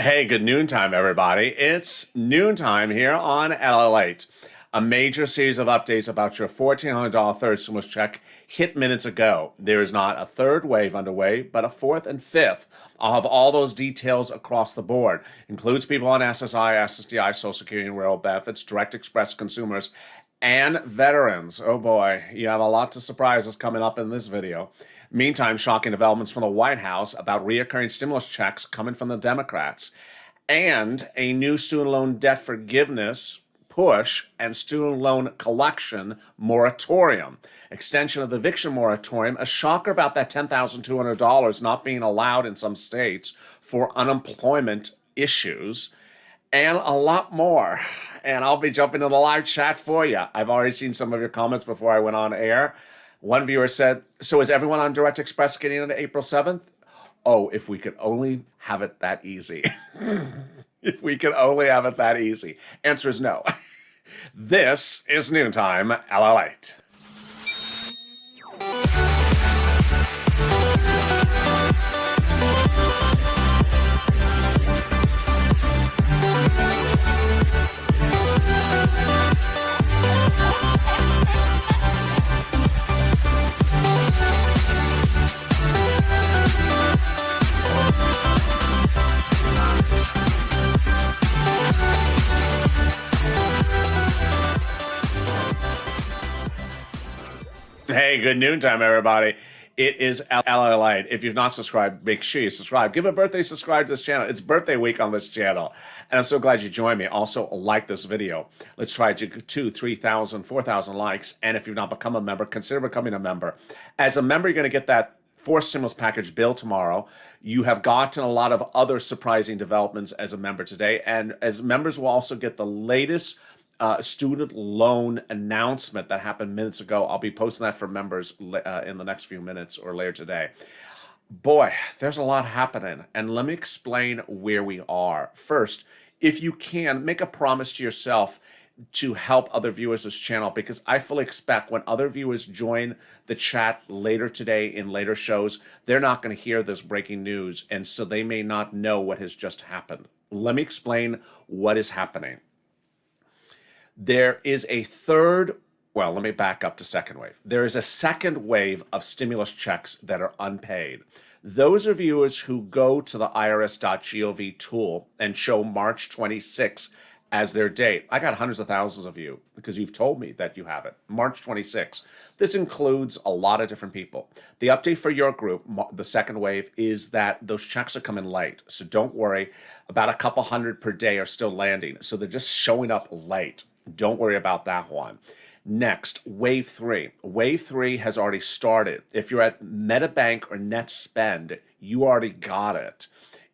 Hey, good noontime, everybody. It's noontime here on LALATE. A major series of updates about your $1,400 third stimulus check hit minutes ago. There is not a third wave underway, but a fourth and fifth. I'll have all those details across the board. Includes people on SSI, SSDI, Social Security, and Rural Benefits, Direct Express consumers, and veterans. Oh boy, you have a lot of surprises coming up in this video. Meantime, shocking developments from the White House about reoccurring stimulus checks coming from the Democrats, and a new student loan debt forgiveness push and student loan collection moratorium. Extension of the eviction moratorium, a shocker about that $10,200 not being allowed in some states for unemployment issues, and a lot more. And I'll be jumping in the live chat for you. I've already seen some of your comments before I went on air. One viewer said, so is everyone on Direct Express getting into April 7th? Oh, if we could only have it that easy. If we could only have it that easy. Answer is no. This is Noontime LALATE. Hey, good noontime, everybody. It is LALATE. If you've not subscribed, make sure you subscribe. Give a birthday subscribe to this channel. It's birthday week on this channel. And I'm so glad you joined me. Also, like this video. Let's try to get 2,000, 3,000, 4,000 likes. And if you've not become a member, consider becoming a member. As a member, you're going to get that fourth stimulus package bill tomorrow. You have gotten a lot of other surprising developments as a member today. And as members will also get the latest student loan announcement that happened minutes ago. I'll be posting that for members in the next few minutes or later today. Boy, there's a lot happening, and let me explain where we are. First, if you can, make a promise to yourself to help other viewers this channel, because I fully expect when other viewers join the chat later today in later shows, they're not going to hear this breaking news, and so they may not know what has just happened. Let me explain what is happening. There is a well, let me back up to second wave. There is a second wave of stimulus checks that are unpaid. Those are viewers who go to the irs.gov tool and show March 26 as their date. I got hundreds of thousands of you because you've told me that you have it. March 26. This includes a lot of different people. The update for your group, the second wave, is that those checks are coming late. So don't worry. About a couple hundred per day are still landing. So they're just showing up late. Don't worry about that one. Next, Wave 3. Wave 3 has already started. If you're at MetaBank or NetSpend, you already got it.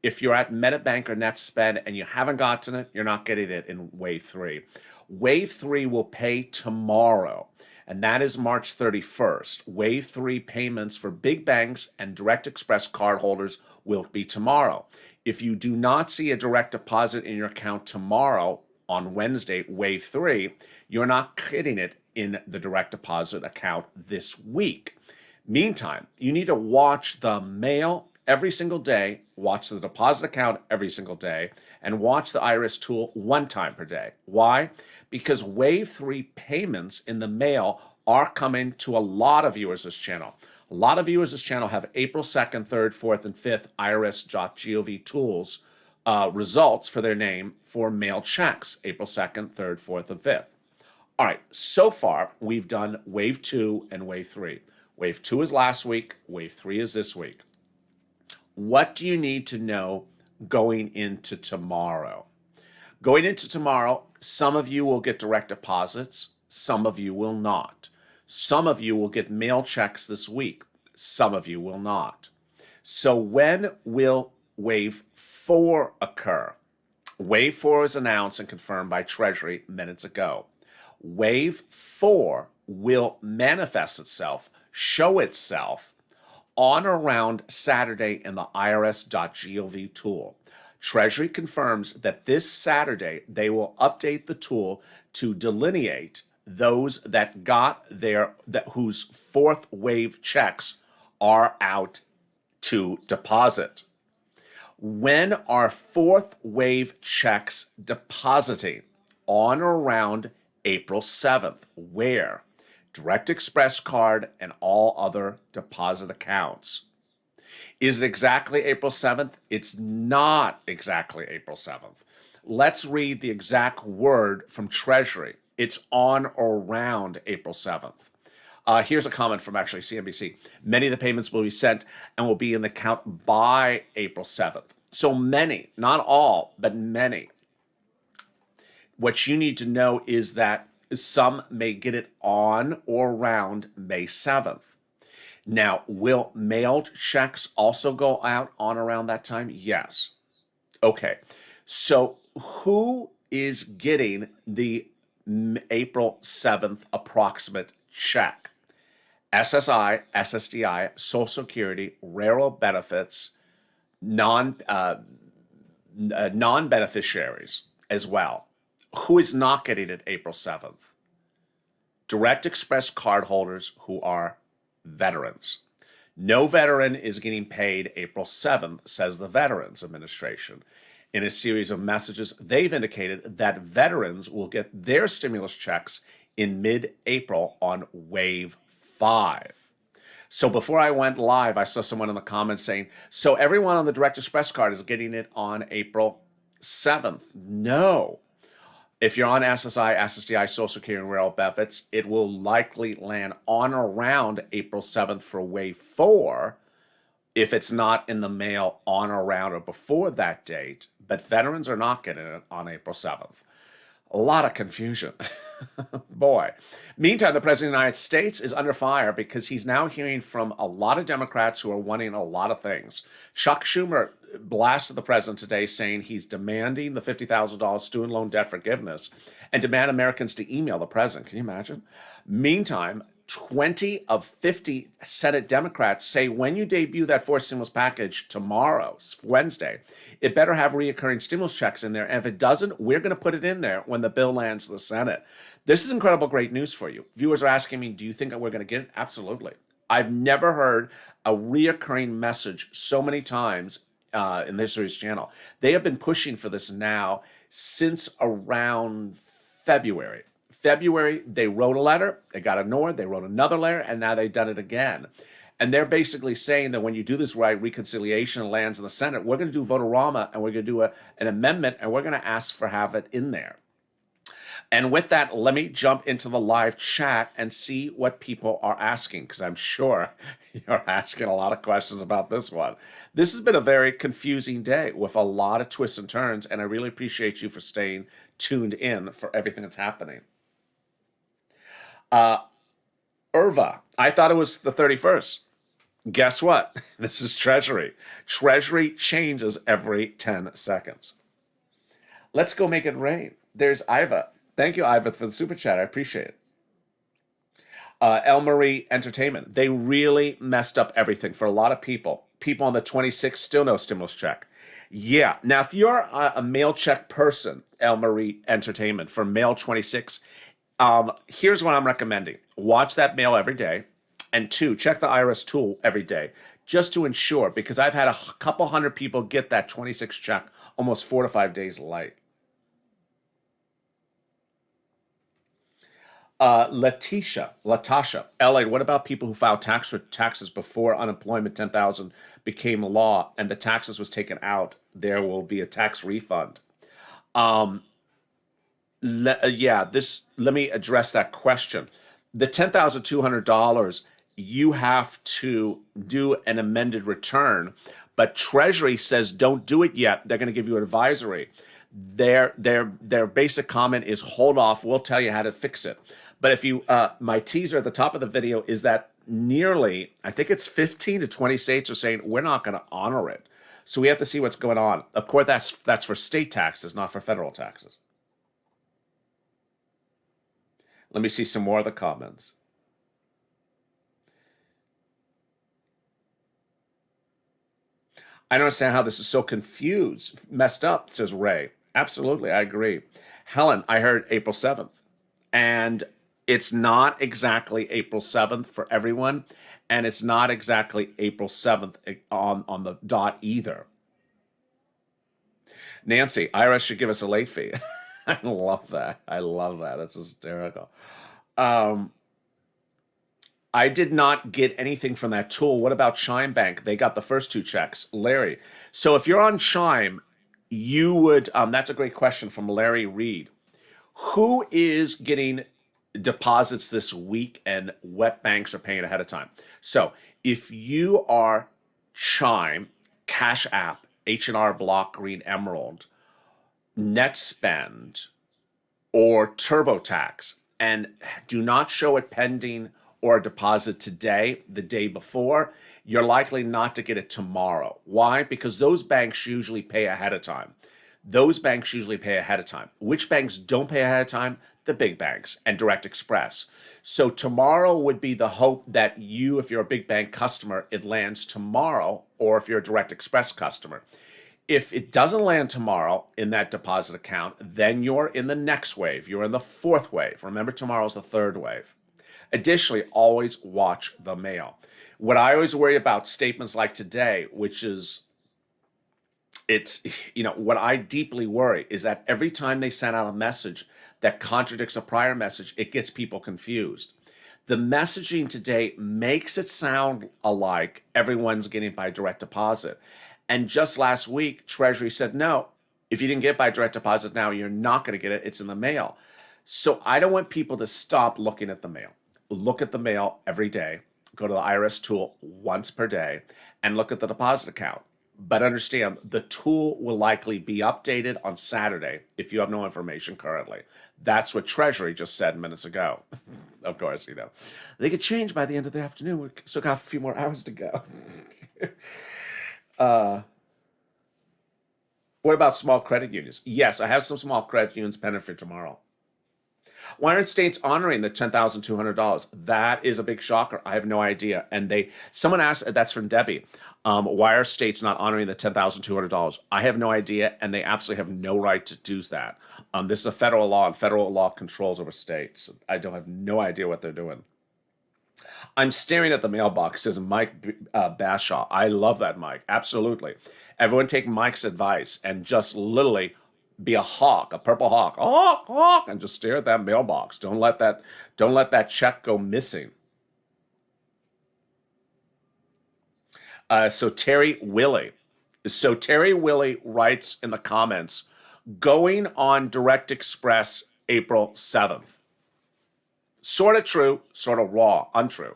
If you're at MetaBank or NetSpend and you haven't gotten it, you're not getting it in Wave 3. Wave 3 will pay tomorrow, and that is March 31st. Wave 3 payments for big banks and Direct Express cardholders will be tomorrow. If you do not see a direct deposit in your account tomorrow, on Wednesday, Wave 3, you're not getting it in the direct deposit account this week. Meantime, you need to watch the mail every single day, watch the deposit account every single day, and watch the IRS tool one time per day. Why? Because Wave 3 payments in the mail are coming to a lot of viewers this channel. A lot of viewers this channel have April 2nd, 3rd, 4th, and 5th irs.gov tools results for their name for mail checks, April 2nd, 3rd, 4th, and 5th. All right, so far we've done Wave 2 and Wave 3. Wave 2 is last week, Wave 3 is this week. What do you need to know going into tomorrow? Going into tomorrow, some of you will get direct deposits, some of you will not. Some of you will get mail checks this week, some of you will not. So when will Wave 4 occur? Wave 4 is announced and confirmed by Treasury minutes ago. Wave 4 will manifest itself, show itself on or around Saturday in the irs.gov tool. Treasury confirms that this Saturday they will update the tool to delineate those that got whose fourth wave checks are out to deposit. When are fourth wave checks depositing? On or around April 7th. Where? Direct Express card and all other deposit accounts. Is it exactly April 7th? It's not exactly April 7th. Let's read the exact word from Treasury. It's on or around April 7th. Here's a comment from actually CNBC. Many of the payments will be sent and will be in the account by April 7th. So many, not all, but many. What you need to know is that some may get it on or around May 7th. Now, will mailed checks also go out on around that time? Yes. Okay. So who is getting the April 7th approximate check? SSI, SSDI, Social Security, railroad benefits, non-beneficiaries as well. Who is not getting it April 7th? Direct Express cardholders who are veterans. No veteran is getting paid April 7th, says the Veterans Administration. In a series of messages, they've indicated that veterans will get their stimulus checks in mid-April on Wave 5. So before I went live, I saw someone in the comments saying, so everyone on the Direct Express card is getting it on April 7th. No. If you're on SSI, SSDI, Social Security, and railroad benefits, it will likely land on or around April 7th for Wave 4 if it's not in the mail on or around or before that date. But veterans are not getting it on April 7th. A lot of confusion. Boy. Meantime, the President of the United States is under fire because he's now hearing from a lot of Democrats who are wanting a lot of things. Chuck Schumer blasted the president today saying he's demanding the $50,000 student loan debt forgiveness and demand Americans to email the president. Can you imagine? Meantime, 20 of 50 Senate Democrats say when you debut that fourth stimulus package tomorrow, Wednesday, it better have reoccurring stimulus checks in there. And if it doesn't, we're going to put it in there when the bill lands the Senate. This is incredible, great news for you. Viewers are asking me, do you think that we're going to get it? Absolutely. I've never heard a reoccurring message so many times in this series channel. They have been pushing for this now since around February. They wrote a letter, it got ignored, they wrote another letter, and now they've done it again. And they're basically saying that when you do this right, reconciliation lands in the Senate, we're going to do vote-a-rama, and we're going to do an amendment, and we're going to ask for have it in there. And with that, let me jump into the live chat and see what people are asking, because I'm sure you're asking a lot of questions about this one. This has been a very confusing day with a lot of twists and turns, and I really appreciate you for staying tuned in for everything that's happening. Irva, I thought it was the 31st. Guess what? This is Treasury. Treasury changes every 10 seconds. Let's go make it rain. There's Iva. Thank you, Iva, for the super chat. I appreciate it. El Marie Entertainment. They really messed up everything for a lot of people. People on the 26th still no stimulus check. Yeah. Now, if you're a mail check person, El Marie Entertainment, for mail 26, here's what I'm recommending. Watch that mail every day. And 2, check the IRS tool every day just to ensure, because I've had a couple hundred people get that 26 check almost 4 to 5 days late. Latasha, LA, what about people who filed taxes before unemployment 10,000 became law and the taxes was taken out? There will be a tax refund. Let me address that question. The $10,200, you have to do an amended return, but Treasury says don't do it yet. They're going to give you an advisory. Their basic comment is hold off. We'll tell you how to fix it. But if you, my teaser at the top of the video is that nearly, I think it's 15 to 20 states are saying we're not going to honor it. So we have to see what's going on. Of course, that's for state taxes, not for federal taxes. Let me see some more of the comments. I don't understand how this is so confused, messed up, says Ray. Absolutely, I agree. Helen, I heard April 7th. And it's not exactly April 7th for everyone. And it's not exactly April 7th on the dot either. Nancy, IRS should give us a late fee. I love that. I love that. That's hysterical. Um, I did not get anything from that tool. What about Chime Bank? They got the first two checks. Larry. So if you're on Chime, you would, that's a great question from Larry Reed. Who is getting deposits this week and what banks are paying ahead of time? So if you are Chime, Cash App, H&R Block, Green Emerald, NetSpend, or TurboTax, and do not show it pending or a deposit today, the day before, you're likely not to get it tomorrow. Why? Because those banks usually pay ahead of time. Those banks usually pay ahead of time. Which banks don't pay ahead of time? The big banks and Direct Express. So tomorrow would be the hope that you, if you're a big bank customer, it lands tomorrow, or if you're a Direct Express customer. If it doesn't land tomorrow in that deposit account, then you're in the next wave. You're in the fourth wave. Remember, tomorrow's the third wave. Additionally, always watch the mail. What I always worry about statements like today, which is, what I deeply worry is that every time they send out a message that contradicts a prior message, it gets people confused. The messaging today makes it sound alike everyone's getting by direct deposit. And just last week, Treasury said, no, if you didn't get it by direct deposit now, you're not going to get it. It's in the mail. So I don't want people to stop looking at the mail. Look at the mail every day. Go to the IRS tool once per day and look at the deposit account. But understand, the tool will likely be updated on Saturday if you have no information currently. That's what Treasury just said minutes ago. Of course, they could change by the end of the afternoon. We still got a few more hours to go. What about small credit unions? Yes, I have some small credit unions pending for tomorrow. Why aren't states honoring the $10,200? That is a big shocker. I have no idea. And someone asked, that's from Debbie, why are states not honoring the $10,200? I have no idea, and they absolutely have no right to do that. This is a federal law, and federal law controls over states. I don't have no idea what they're doing. I'm staring at the mailbox, says Mike Bashaw. I love that, Mike. Absolutely. Everyone take Mike's advice and just literally be a hawk, a purple hawk, hawk, hawk, and just stare at that mailbox. Don't let that check go missing. So Terry Willie writes in the comments, going on Direct Express April 7th. Sort of true, sort of raw, untrue.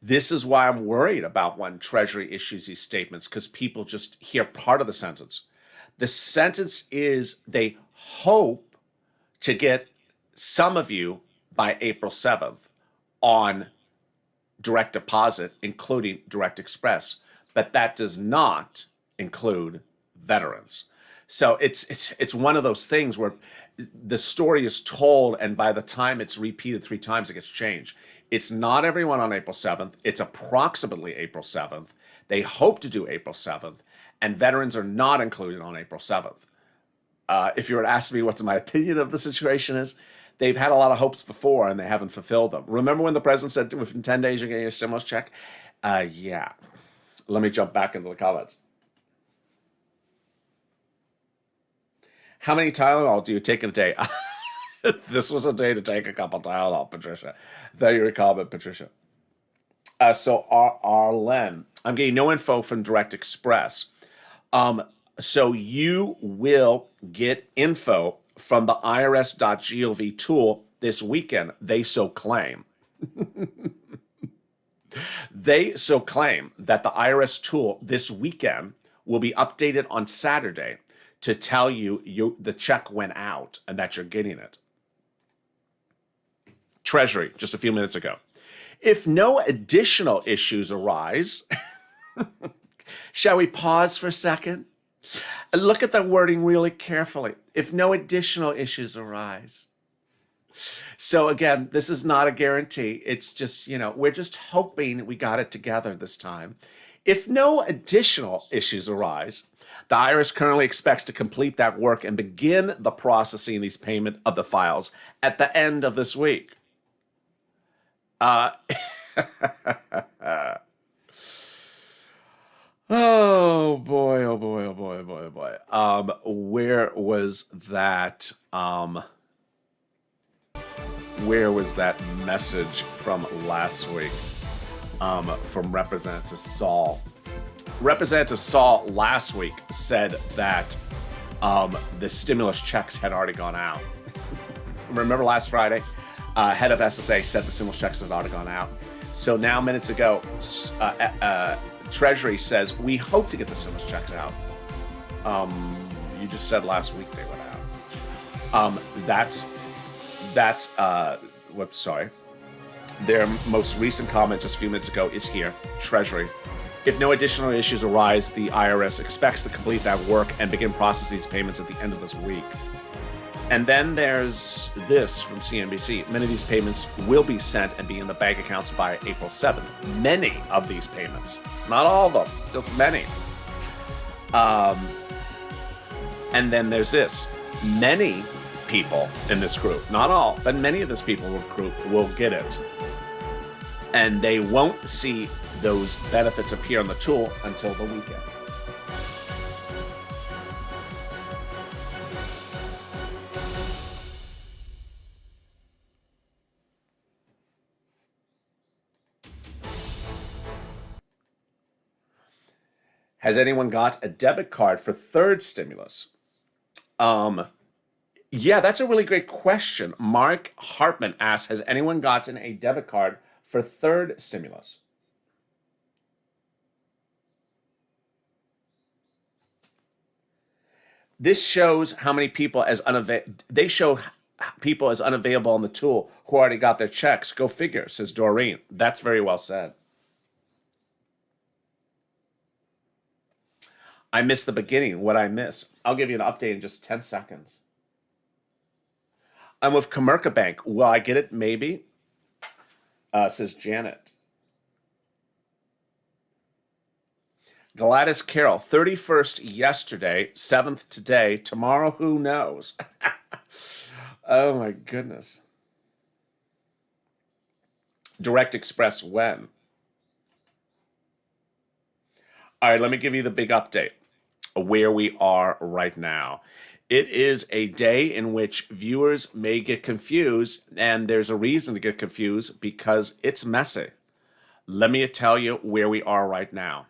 This is why I'm worried about when Treasury issues these statements, because people just hear part of the sentence. The sentence is they hope to get some of you by April 7th on direct deposit, including Direct Express, but that does not include veterans. So it's one of those things where the story is told, and by the time it's repeated 3 times, it gets changed. It's not everyone on April 7th. It's approximately April 7th. They hope to do April 7th, and veterans are not included on April 7th. If you were to ask me what my opinion of the situation is, they've had a lot of hopes before, and they haven't fulfilled them. Remember when the president said within 10 days you're getting a stimulus check? Yeah. Let me jump back into the comments. How many Tylenol do you take in a day? This was a day to take a couple Tylenol, Patricia. Thank you for your comment, Patricia. So Arlen, I'm getting no info from Direct Express. So you will get info from the irs.gov tool this weekend. They so claim. They so claim that the IRS tool this weekend will be updated on Saturday to tell you the check went out and that you're getting it. Treasury, just a few minutes ago. If no additional issues arise, shall we pause for a second? Look at the wording really carefully. If no additional issues arise. So again, this is not a guarantee. It's just, we're just hoping we got it together this time. If no additional issues arise, the IRS currently expects to complete that work and begin the processing of these payment of the files at the end of this week. Oh boy, oh boy, oh boy, oh boy, oh boy. Where was that? Where was that message from last week? From Representative Saul. Representative Saul last week said that the stimulus checks had already gone out. Remember last Friday? Head of SSA said the stimulus checks had already gone out. So now, minutes ago, Treasury says we hope to get the stimulus checks out. You just said last week they went out. Whoops, sorry. Their most recent comment just a few minutes ago is here. Treasury. If no additional issues arise, the IRS expects to complete that work and begin processing these payments at the end of this week. And then there's this from CNBC. Many of these payments will be sent and be in the bank accounts by April 7th. Many of these payments. Not all of them, just many. And then there's this. Many people in this group, not all, but many of this people group will get it. And they won't see those benefits appear on the tool until the weekend. Has anyone got a debit card for third stimulus? Yeah, that's a really great question. Mark Hartman asks, has anyone gotten a debit card for third stimulus? This shows how many people they show people as unavailable on the tool who already got their checks. Go figure, says Doreen. That's very well said. I missed the beginning. What I miss? I'll give you an update in just 10 seconds. I'm with Comerica Bank. Will I get it? Maybe, says Janet. Gladys Carroll, 31st yesterday, 7th today, tomorrow, who knows? Oh my goodness. Direct Express when? All right, let me give you the big update of where we are right now. It is a day in which viewers may get confused, and there's a reason to get confused because it's messy. Let me tell you where we are right now.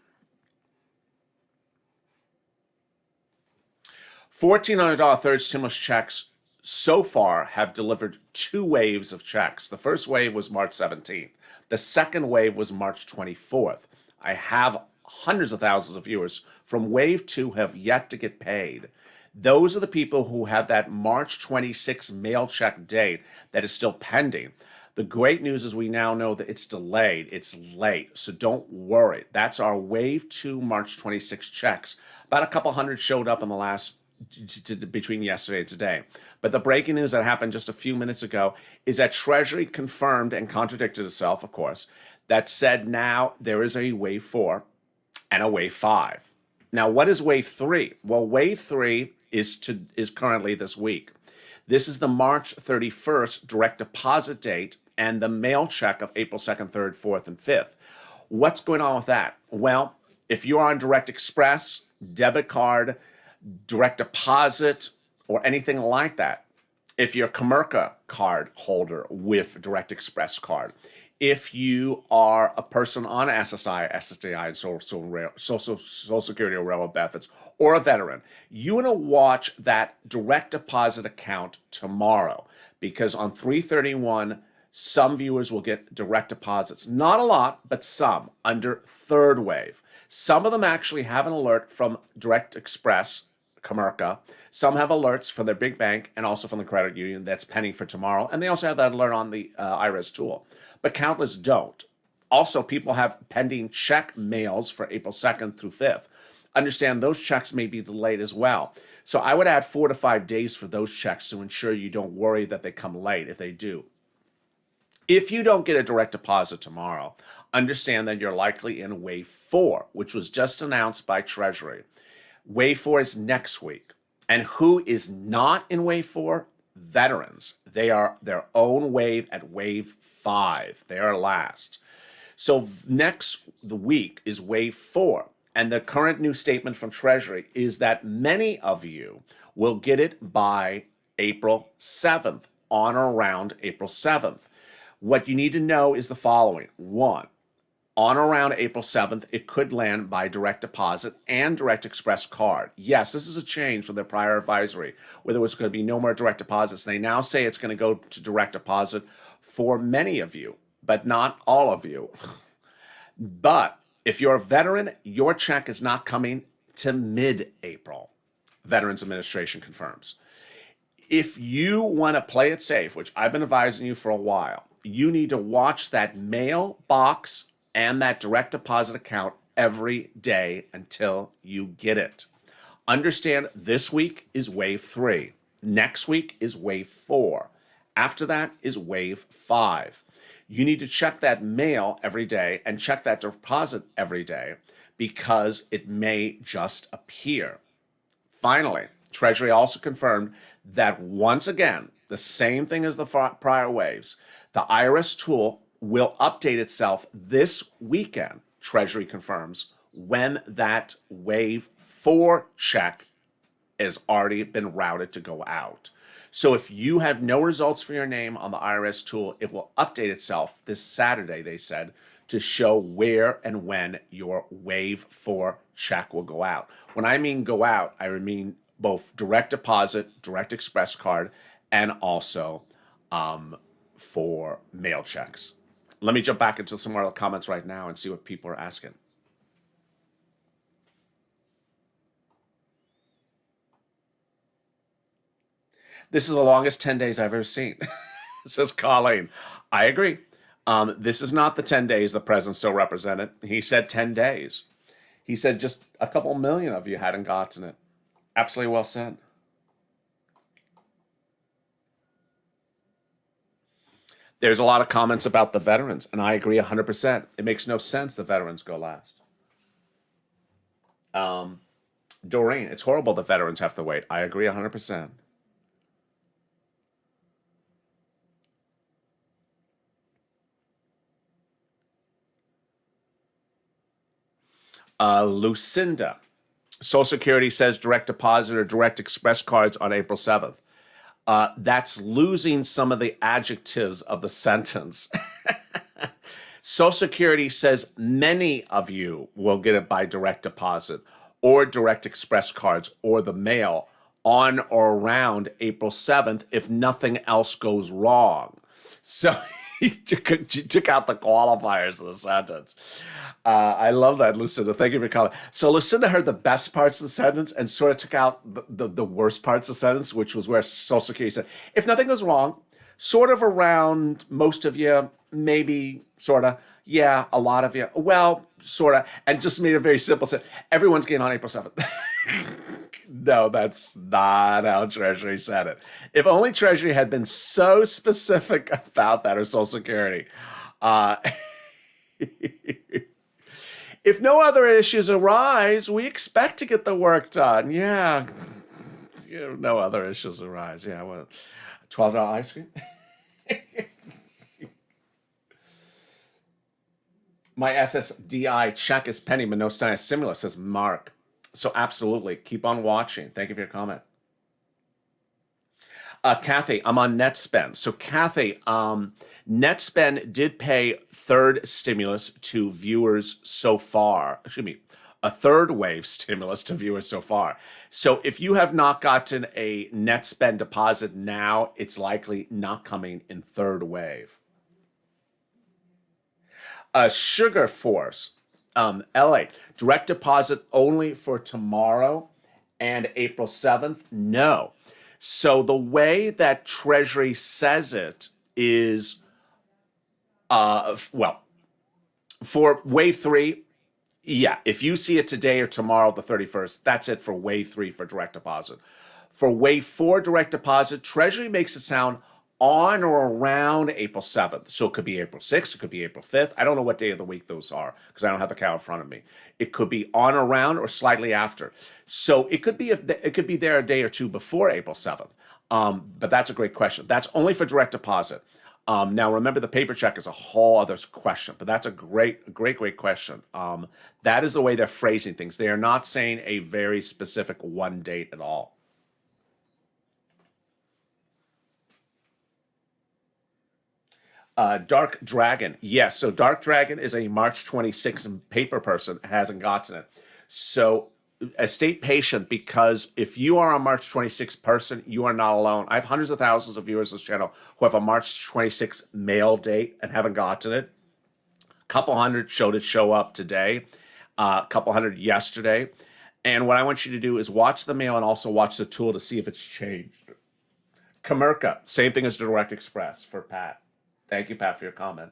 $1,400 third stimulus checks so far have delivered 2 waves of checks. The first wave was March 17th. The second wave was March 24th. I have hundreds of thousands of viewers from wave 2 have yet to get paid. Those are the people who have that March 26th mail check date that is still pending. The great news is we now know that it's delayed, it's late, so don't worry. That's our wave 2 March 26 checks. About a couple hundred showed up in the last between yesterday and today. But the breaking news that happened just a few minutes ago is that Treasury confirmed and contradicted itself, of course, that said now there is a wave 4 and a wave 5. Now, what is wave 3? Well, wave 3 is currently this week. This is the March 31st direct deposit date and the mail check of April 2nd, 3rd, 4th, and 5th. What's going on with that? Well, if you're on Direct Express, debit card, direct deposit, or anything like that, if you're a Comerica card holder with Direct Express card, if you are a person on SSI, SSDI, and Social Security or Railroad benefits, or a veteran, you want to watch that direct deposit account tomorrow, because on 3/31, some viewers will get direct deposits. Not a lot, but some, under third wave. Some of them actually have an alert from Direct Express, Comerica. Some have alerts from their big bank and also from the credit union that's pending for tomorrow. And they also have that alert on the IRS tool. But countless don't. Also, people have pending check mails for April 2nd through 5th. Understand those checks may be delayed as well. So I would add 4 to 5 days for those checks to ensure you don't worry that they come late if they do. If you don't get a direct deposit tomorrow, understand that you're likely in wave 4, which was just announced by Treasury. Wave 4 is next week. And who is not in wave 4? Veterans. They are their own wave at wave 5. They are last. So the week is wave 4. And the current new statement from Treasury is that many of you will get it by April 7th, on or around April 7th. What you need to know is the following. One, on or around April 7th, it could land by direct deposit and direct express card. Yes, this is a change from their prior advisory where there was going to be no more direct deposits. They now say it's going to go to direct deposit for many of you, but not all of you. But if you're a veteran, your check is not coming to mid-April. Veterans Administration confirms. If you want to play it safe, which I've been advising you for a while, you need to watch that mailbox and that direct deposit account every day until you get it. Understand this week is wave 3. Next week is wave 4. After that is wave 5. You need to check that mail every day and check that deposit every day because it may just appear. Finally, Treasury also confirmed that once again, the same thing as the prior waves, the IRS tool will update itself this weekend, Treasury confirms, when that wave 4 check has already been routed to go out. So if you have no results for your name on the IRS tool, it will update itself this Saturday, they said, to show where and when your wave 4 check will go out. When I mean go out, I mean both direct deposit, direct express card, and also for mail checks. Let me jump back into some more of the comments right now and see what people are asking. This is the longest 10 days I've ever seen, says Colleen. I agree. This is not the 10 days the president still represented. He said 10 days. He said just a couple million of you hadn't gotten it. Absolutely well said. There's a lot of comments about the veterans, and I agree 100%. It makes no sense the veterans go last. Doreen, it's horrible the veterans have to wait. I agree 100%. Lucinda, Social Security says direct deposit or direct express cards on April 7th. That's losing some of the adjectives of the sentence. Social Security says many of you will get it by direct deposit or direct express cards or the mail on or around April 7th if nothing else goes wrong. So you took out the qualifiers of the sentence. I love that, Lucinda. Thank you for calling. So Lucinda heard the best parts of the sentence and sort of took out the worst parts of the sentence, which was where Social Security said, if nothing goes wrong, sort of around most of you, maybe, sort of, yeah, a lot of you, well, sort of, and just made it very simple. Said, everyone's getting on April 7th. No, that's not how Treasury said it. If only Treasury had been so specific about that, or Social Security. If no other issues arise, we expect to get the work done. Yeah. No other issues arise. Yeah, well, $12 ice cream? My SSDI check is pending, but no sign of stimulus, says Mark. So absolutely, keep on watching. Thank you for your comment. Kathy, I'm on NetSpend. So Kathy, NetSpend did pay third stimulus to viewers so far. Excuse me, a third wave stimulus to viewers so far. So if you have not gotten a NetSpend deposit now, it's likely not coming in third wave. Sugar Force, LA, direct deposit only for tomorrow and April 7th? No. So the way that Treasury says it is, well, for wave 3, yeah, if you see it today or tomorrow, the 31st, that's it for wave 3 for direct deposit. For wave 4 direct deposit, Treasury makes it sound on or around April 7th. So it could be April 6th, it could be April 5th. I don't know what day of the week those are because I don't have the cow in front of me. It could be on or around or slightly after. So it could be there a day or two before April 7th. But that's a great question. That's only for direct deposit. Now, remember, the paper check is a whole other question, but that's a great question. That is the way they're phrasing things. They are not saying a very specific one date at all. Dark Dragon. Yes. So Dark Dragon is a March 26th paper person, hasn't gotten it. So stay patient, because if you are a March 26th person, you are not alone. I have hundreds of thousands of viewers on this channel who have a March 26th mail date and haven't gotten it. A couple hundred showed it show up today, a couple hundred yesterday. And what I want you to do is watch the mail and also watch the tool to see if it's changed. Kamerka, same thing as Direct Express for Pat. Thank you, Pat, for your comment.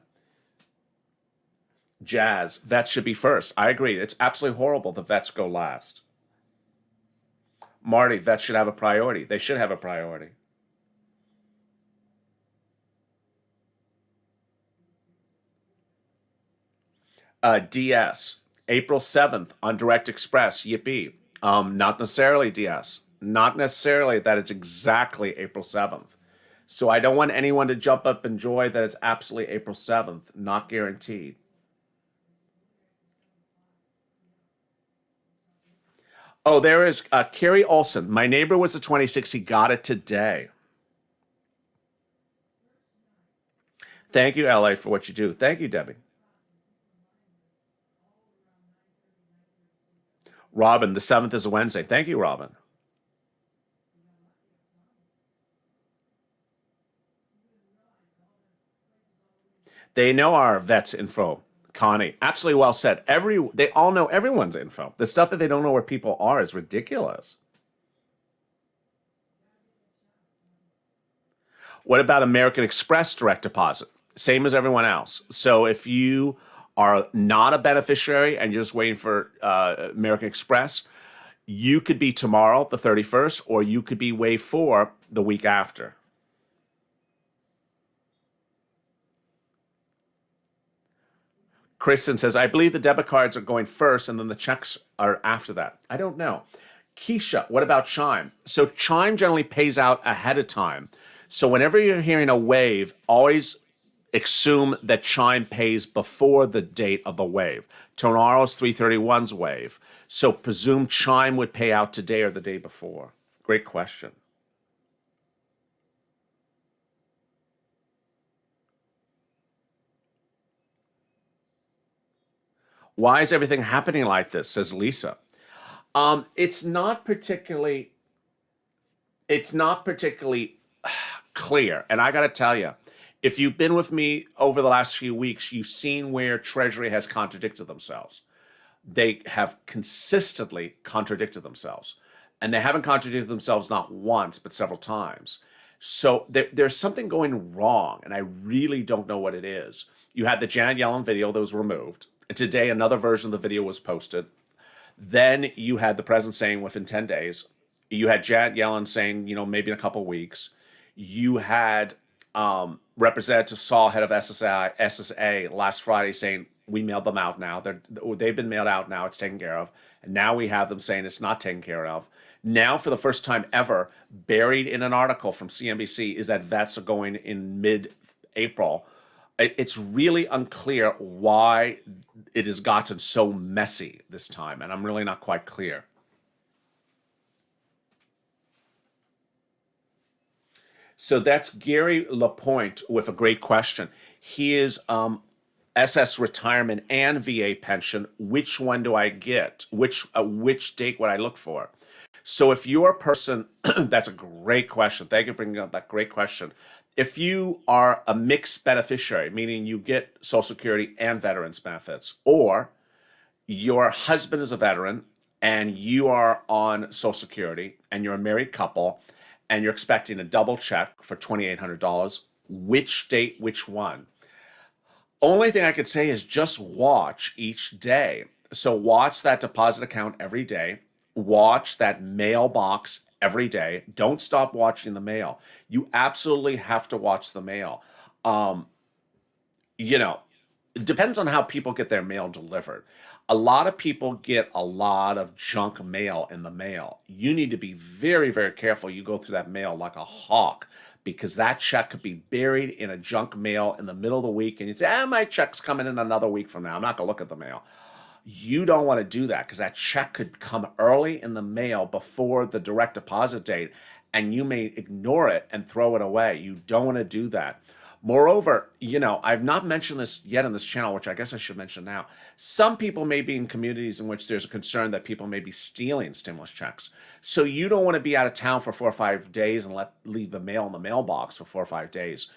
Jazz, vets should be first. I agree. It's absolutely horrible the vets go last. Marty, vets should have a priority. They should have a priority. DS, April 7th on Direct Express. Yippee. Not necessarily, DS. Not necessarily that it's exactly April 7th. So I don't want anyone to jump up and joy that it's absolutely April 7th. Not guaranteed. Oh, there is Carrie Olson. My neighbor was the 26th. He got it today. Thank you, LA, for what you do. Thank you, Debbie. Robin, the 7th is a Wednesday. Thank you, Robin. They know our vets info, Connie. Absolutely well said. They all know everyone's info. The stuff that they don't know where people are is ridiculous. What about American Express direct deposit? Same as everyone else. So if you are not a beneficiary and you're just waiting for American Express, you could be tomorrow, the 31st, or you could be wave 4 the week after. Kristen says, I believe the debit cards are going first and then the checks are after that. I don't know. Keisha, what about Chime? So Chime generally pays out ahead of time. So whenever you're hearing a wave, always assume that Chime pays before the date of the wave. Tomorrow's 331's wave. So presume Chime would pay out today or the day before. Great question. Why is everything happening like this, says Lisa. It's not particularly clear. And I got to tell you, if you've been with me over the last few weeks, you've seen where Treasury has contradicted themselves. They have consistently contradicted themselves. And they haven't contradicted themselves not once, but several times. So there's something going wrong, and I really don't know what it is. You had the Janet Yellen video that was removed. And today, another version of the video was posted. Then you had the president saying within 10 days. You had Janet Yellen saying, maybe in a couple of weeks. You had Representative Saul, head of SSA, last Friday saying, we mailed them out now. They've been mailed out now. It's taken care of. And now we have them saying it's not taken care of. Now, for the first time ever, buried in an article from CNBC is that vets are going in mid-April. It's really unclear why it has gotten so messy this time, and I'm really not quite clear. So that's Gary Lapointe with a great question. He is SS retirement and VA pension. Which one do I get? Which date would I look for? So if you're a person, that's a great question. Thank you for bringing up that great question. If you are a mixed beneficiary, meaning you get Social Security and veterans benefits, or your husband is a veteran and you are on Social Security and you're a married couple and you're expecting a double check for $2,800, which date, which one? Only thing I could say is just watch each day. So watch that deposit account every day. Watch that mailbox every day. Don't stop watching the mail. You absolutely have to watch the mail. You know, it depends on how people get their mail delivered. A lot of people get a lot of junk mail in the mail. You need to be very, very careful. You go through that mail like a hawk because that check could be buried in a junk mail in the middle of the week. And you say, my check's coming in another week from now. I'm not going to look at the mail. You don't want to do that because that check could come early in the mail before the direct deposit date, and you may ignore it and throw it away. You don't want to do that. Moreover, I've not mentioned this yet in this channel, which I guess I should mention now. Some people may be in communities in which there's a concern that people may be stealing stimulus checks. So you don't want to be out of town for 4 or 5 days and leave the mail in the mailbox for 4 or 5 days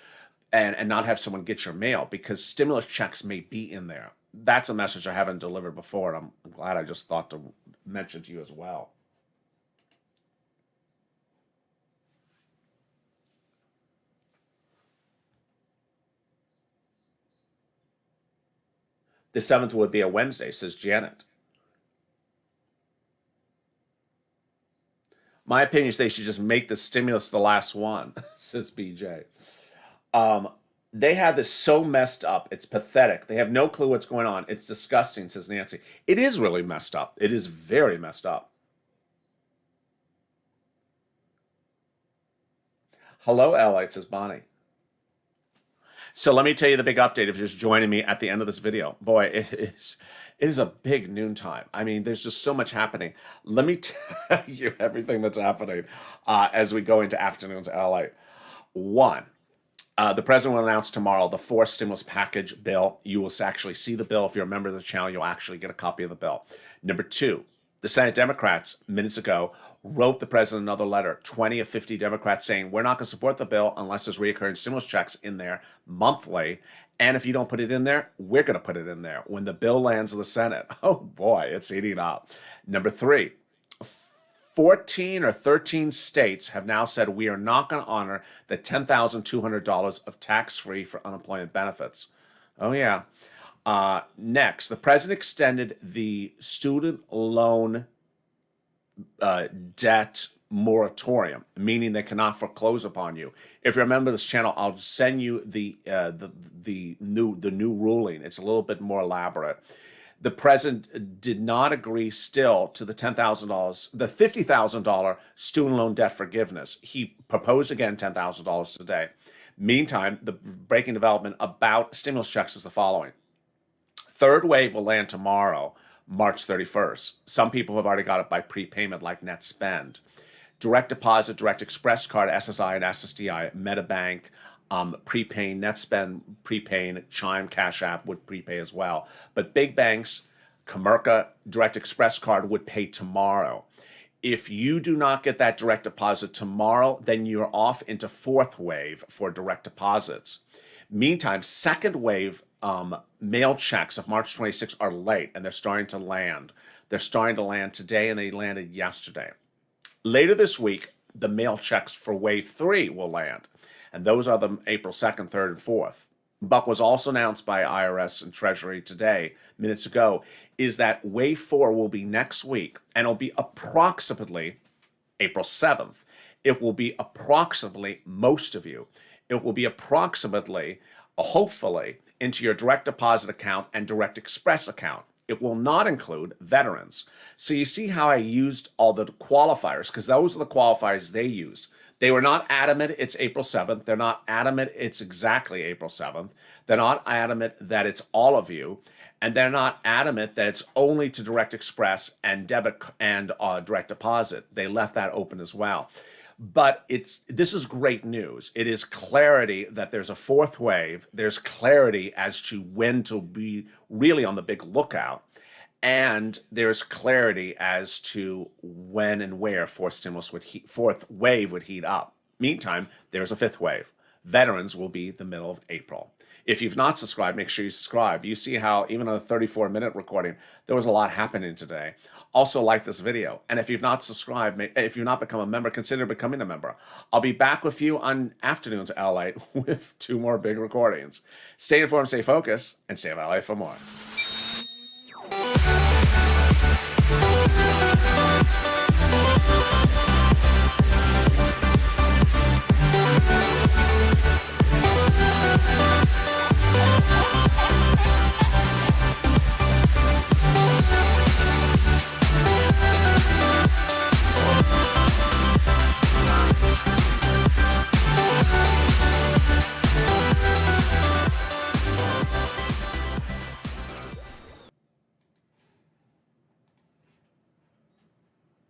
and not have someone get your mail because stimulus checks may be in there. That's a message I haven't delivered before, and I'm glad I just thought to mention to you as well. The 7th would be a Wednesday, says Janet. My opinion is they should just make the stimulus the last one, says BJ. They have this so messed up. It's pathetic. They have no clue what's going on. It's disgusting, says Nancy. It is really messed up. It is very messed up. Hello, LA, says Bonnie. So let me tell you the big update if you're just joining me at the end of this video. Boy, it is a big noontime. I mean, there's just so much happening. Let me tell you everything that's happening as we go into afternoons LA. One, the president will announce tomorrow the 4th stimulus package bill. You will actually see the bill. If you're a member of the channel, you'll actually get a copy of the bill. Number 2, the Senate Democrats, minutes ago, wrote the president another letter, 20 of 50 Democrats saying, we're not going to support the bill unless there's recurring stimulus checks in there monthly. And if you don't put it in there, we're going to put it in there when the bill lands in the Senate. Oh boy, it's heating up. Number 3, 14 or 13 states have now said we are not going to honor the $10,200 of tax-free for unemployment benefits. Oh yeah. Next, the president extended the student loan debt moratorium, meaning they cannot foreclose upon you. If you remember this channel, I'll send you the new ruling. It's a little bit more elaborate. The president did not agree still to the $10,000, the $50,000 student loan debt forgiveness. He proposed again $10,000 today. Meantime, the breaking development about stimulus checks is the following. Third wave will land tomorrow, March 31st. Some people have already got it by prepayment like net spend. Direct deposit, direct express card, SSI and SSDI, MetaBank, prepaying, net spend, prepaying, Chime, Cash App would prepay as well. But big banks, Comerica, direct express card would pay tomorrow. If you do not get that direct deposit tomorrow, then you're off into 4th wave for direct deposits. Meantime, 2nd wave mail checks of March 26 are late, and they're starting to land. They're starting to land today, and they landed yesterday. Later this week, the mail checks for wave 3 will land, and those are the April 2nd, 3rd, and 4th. But was also announced by IRS and Treasury today, minutes ago, is that wave 4 will be next week, and it'll be approximately April 7th. It will be approximately most of you. It will be approximately, hopefully, into your direct deposit account and direct express account. It will not include veterans. So you see how I used all the qualifiers, because those are the qualifiers they used. They were not adamant it's April 7th. They're not adamant it's exactly April 7th. They're not adamant that it's all of you. And they're not adamant that it's only to direct express and debit and direct deposit. They left that open as well. But this is great news. It is clarity that there's a 4th wave. There's clarity as to when to be really on the big lookout. And there's clarity as to when and where 4th wave would heat up. Meantime, there's a 5th wave. Veterans will be the middle of April. If you've not subscribed, make sure you subscribe. You see how even on a 34-minute recording, there was a lot happening today. Also like this video. And if you've not subscribed, if you've not become a member, consider becoming a member. I'll be back with you on Afternoons LA with 2 more big recordings. Stay informed, stay focused, and stay LA for more.